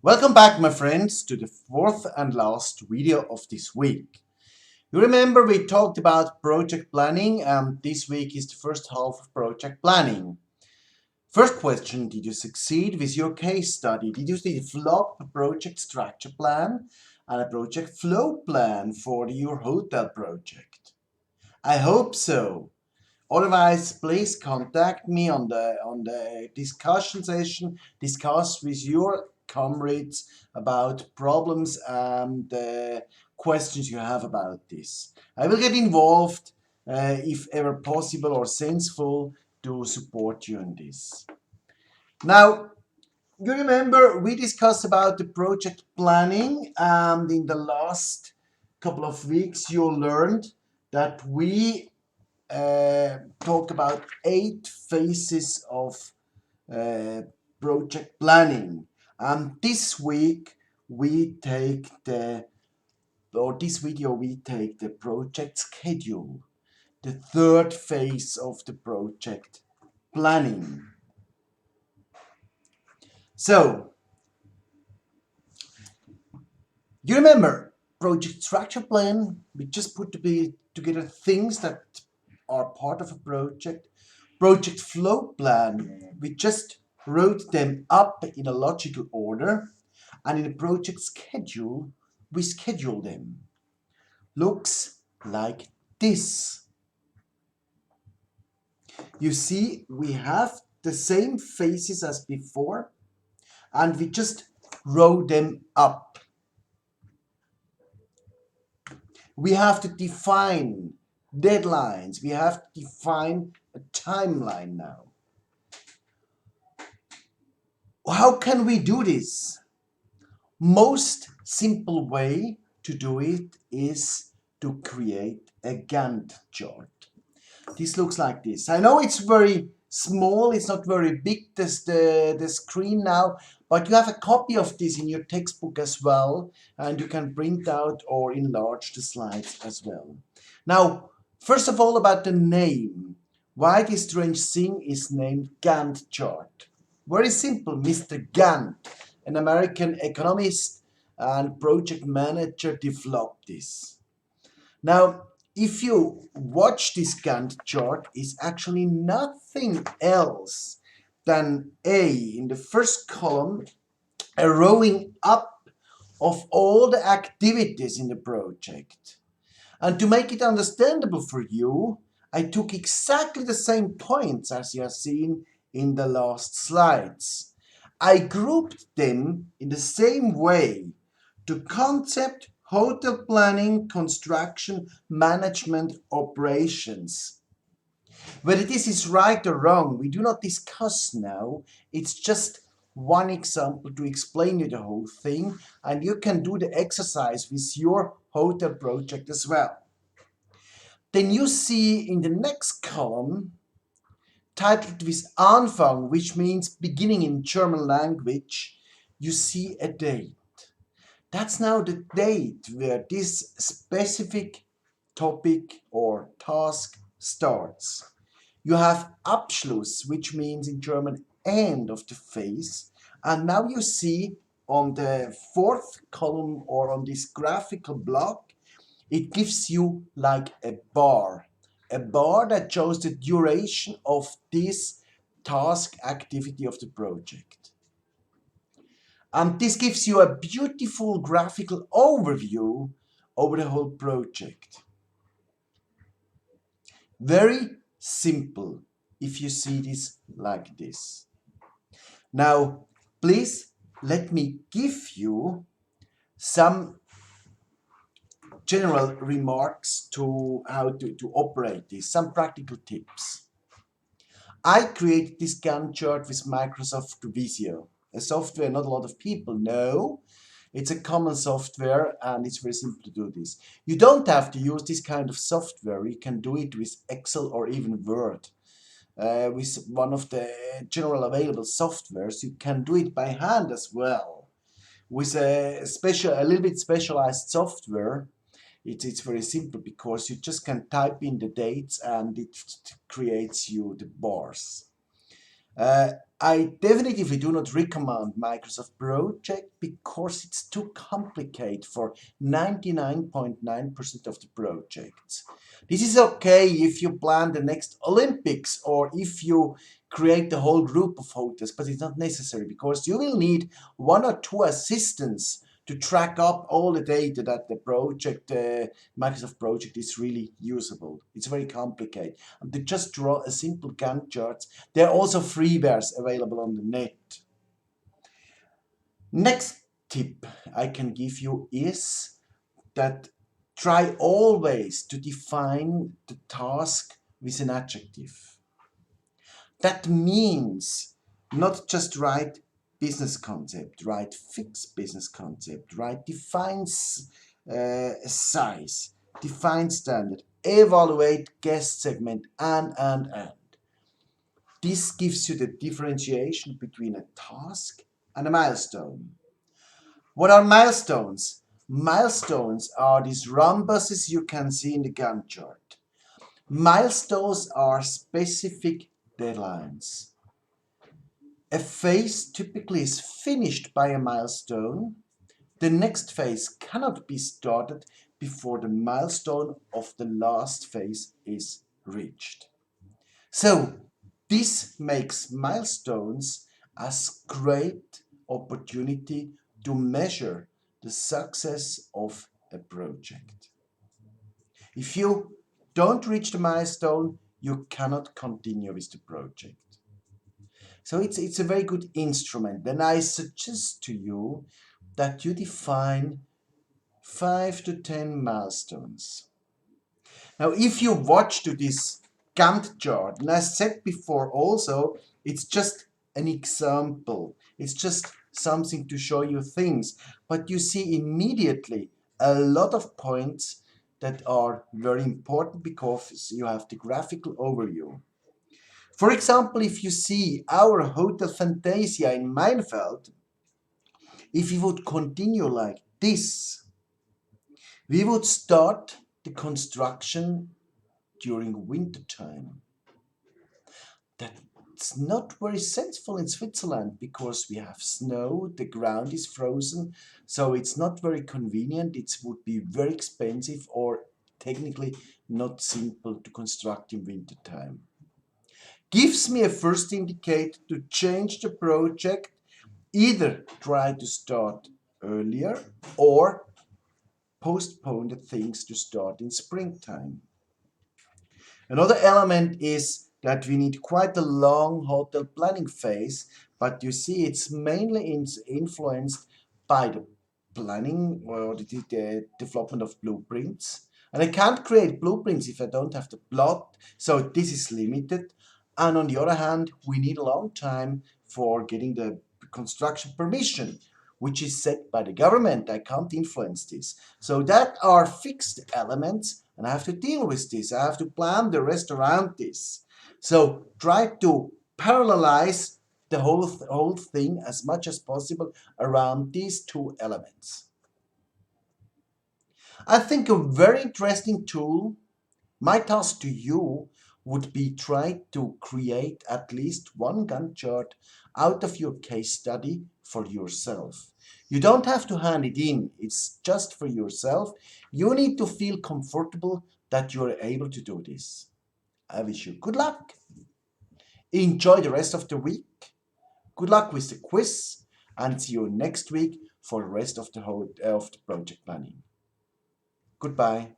Welcome back, my friends, to the fourth and last video of this week. You remember we talked about project planning, and this week is the first half of project planning. First question, did you succeed with your case study? Did you develop a project structure plan and a project flow plan for your hotel project? I hope so. Otherwise, please contact me on the discussion session. Discuss with your comrades about problems and questions you have about this. I will get involved if ever possible or sensible to support you in this. Now, you remember we discussed about the project planning, and in the last couple of weeks you learned that we talk about 8 phases of uh, project planning. And this week we take this video we take the project schedule, the third phase of the project planning. So, you remember project structure plan? We just put together things that are part of a project. Project flow plan, we just wrote them up in a logical order, and in a project schedule, we schedule them. Looks like this. You see, we have the same phases as before, and we just wrote them up. We have to define deadlines. We have to define a timeline now. How can we do this? Most simple way to do it is to create a Gantt chart. This looks like this. I know it's very small, it's not very big, the screen now, but you have a copy of this in your textbook as well, and you can print out or enlarge the slides as well. Now, first of all, about the name. Why this strange thing is named Gantt chart? Very simple. Mr. Gantt, an American economist and project manager, developed this. Now, if you watch this Gantt chart, it's actually nothing else than in the first column, a rowing up of all the activities in the project. And to make it understandable for you, I took exactly the same points as you have seen in the last slides. I grouped them in the same way to concept, hotel planning, construction, management, operations. Whether this is right or wrong, we do not discuss now. It's just one example to explain you the whole thing, and you can do the exercise with your hotel project as well. Then you see in the next column, titled with Anfang, which means beginning in German language, you see a date. That's now the date where this specific topic or task starts. You have Abschluss, which means in German end of the phase. And now you see on the fourth column or on this graphical block, it gives you like a bar that shows the duration of this task activity of the project. And this gives you a beautiful graphical overview over the whole project. Very simple if you see this like this. Now, please let me give you some general remarks to how to operate this, some practical tips. I created this Gantt chart with Microsoft Visio, a software not a lot of people know. It's a common software and it's very simple to do this. You don't have to use this kind of software. You can do it with Excel or even Word. With one of the general available softwares, you can do it by hand as well. With a little bit specialized software, it's very simple because you just can type in the dates and it creates you the bars. I definitively do not recommend Microsoft Project because it's too complicated for 99.9% of the projects. This is okay if you plan the next Olympics or if you create the whole group of hotels, but it's not necessary because you will need one or two assistants to track up all the data that the project, Microsoft Project is really usable. It's very complicated. And to just draw a simple Gantt charts, there are also freewares available on the net. Next tip I can give you is that try always to define the task with an adjective. That means not just write business concept, write fixed business concept, write define size, define standard, evaluate guest segment, and. This gives you the differentiation between a task and a milestone. What are milestones? Milestones are these rhombuses you can see in the Gantt chart. Milestones are specific deadlines. A phase typically is finished by a milestone. The next phase cannot be started before the milestone of the last phase is reached. So, this makes milestones as great opportunity to measure the success of a project. If you don't reach the milestone, you cannot continue with the project. So it's a very good instrument. Then I suggest to you that you define 5 to 10 milestones. Now, if you watch to this Gantt chart, and I said before also, it's just an example. It's just something to show you things. But you see immediately a lot of points that are very important because you have the graphical overview. For example, if you see our Hotel Fantasia in Meinfeld, if we would continue like this, we would start the construction during winter time. That's not very sensible in Switzerland because we have snow, the ground is frozen, so it's not very convenient. It would be very expensive or technically not simple to construct in winter time. Gives me a first indicator to change the project, either try to start earlier or postpone the things to start in springtime. Another element is that we need quite a long hotel planning phase, but you see it's mainly influenced by the planning or the development of blueprints. And I can't create blueprints if I don't have the plot, so this is limited. And on the other hand, we need a long time for getting the construction permission, which is set by the government. I can't influence this. So that are fixed elements, and I have to deal with this. I have to plan the rest around this. So try to parallelize the whole thing as much as possible around these two elements. I think a very interesting tool, my task to you would be try to create at least one Gantt chart out of your case study for yourself. You don't have to hand it in, it's just for yourself. You need to feel comfortable that you are able to do this. I wish you good luck. Enjoy the rest of the week. Good luck with the quiz and see you next week for the rest of the project planning. Goodbye.